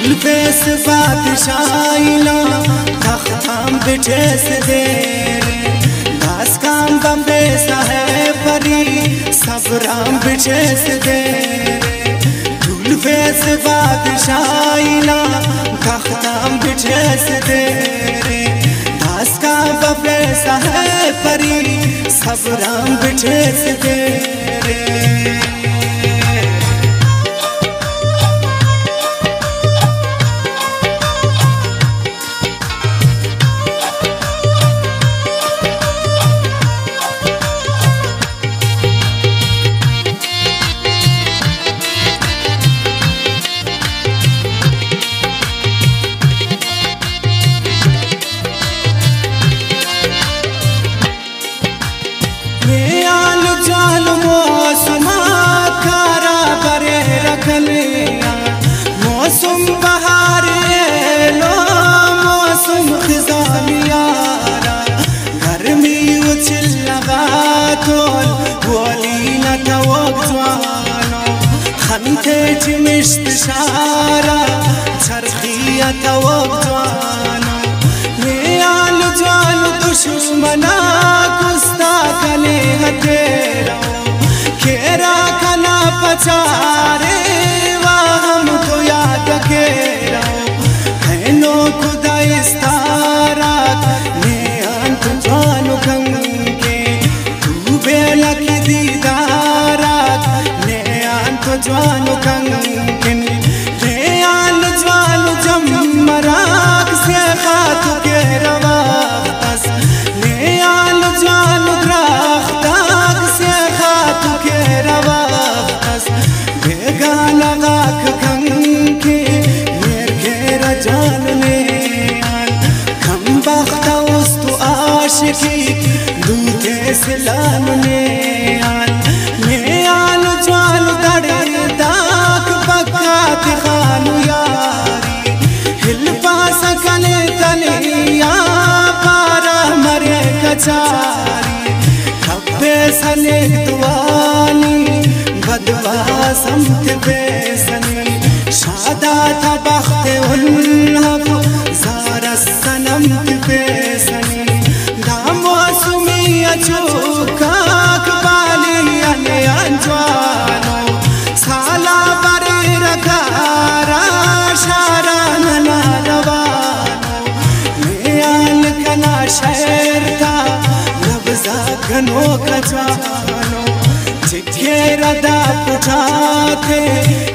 Base बादशाहिला तख्ताम बिठेस दे दास काम बम्बे है परी सबराम बिठेस दे बेस बादशाहिला तख्ताम बिठेस दे दास काम बम्बे है परी सबराम बिठेस दे मौसम बहार लो मौसम खिजानियारा गर्मी उछल लगा तोल बोली न तवज्वानो खनते जिमिश्त शारा छरखिया तवज्वानो मेयाल जाल दुश्मना कुस्ता कले हतेरा खेरा कना पचारे खुदा इस्तारात ने अंत जानु गंगे तू बेला की दीदारात ने अंत जानु गंगे ने आल जालु जमराक से खातु के रवास ने आल जालु द्राख्ताक से खातु के रवास बेगाना गाख गंगे दूते सलाम ने आल ज्वाल दड़े दाक बकात खानु यारी हिल पास कले तले या पारा मरे कचारी खब्बे सले दुआनी बदवा समत बेसनी शादा था बख्ते उल्हक ज़ारा सनम बेसनी चूकाक बाली अने अंजवानो साला बरे रगारा शारा नना रवानो मेयाल कना शहर था लबजा घनो कजवानो जिखे रदा पुठाते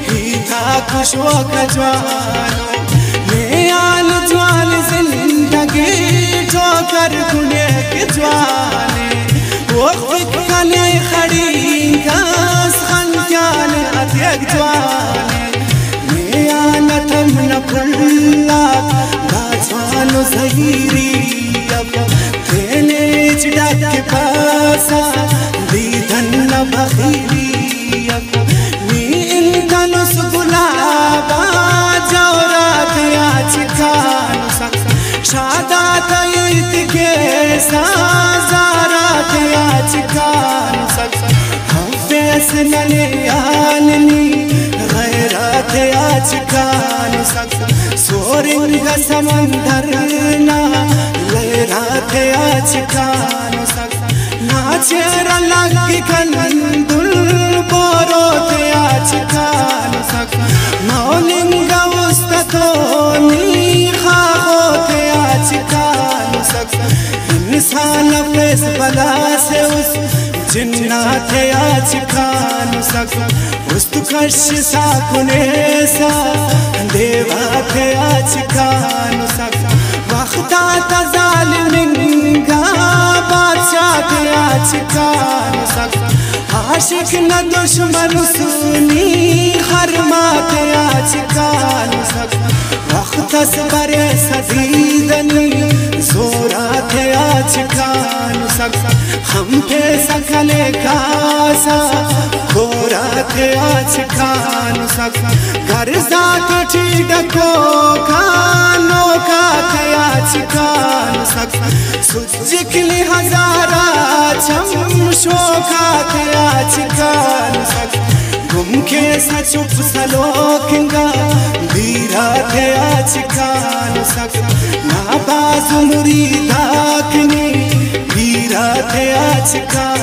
ही था खुशो कजवानो मेयाल ज्वाल जिंदगी ठोकर गुने के ज्वाले वक्त कले खड़ी कास खंजाल अत्यक ज्वाले मेयानतम नकुल्ला बाजवानो ज़हीरी अब तेने चिड़क के पासा दीधन न बखीरी अब नील धनुष गुलाबा जौरात आज खान सकता शादा तईत के साजारा के आज खान सकता हम फैसले आलनी गैरत आज खान सकता सोरिंग समंदर ना लहरात आज खान सकता नाचेरा लग कंदुल बोरो ते आज खान सकता मौलिंग उस्ततोनी खाओ ते आज खान सकता इंसान फेस बला से उस जिन्नात आज खान सकता उस्तुकश सा कुने सा देवा थे आज खान सकता वक्ता तजालिमिंगा बादशाह थे आज खान सकता आशिक न दुश्मन सुनी हरमा थे आज खान सकता वक्तस बरे सदीदनी जोरा थे आज खान सकता हम पे सकले कासा खोरा थे आज खान सकता घर जात ठीक को खानो का थे आज खान सकता सुजिकली हजारा चम शोका थे आज खान सकता गुम के सचुप सलोकिंगा बीरा थे थे आज खान सक ना बाज मुरीदा हीरा थे आज खान।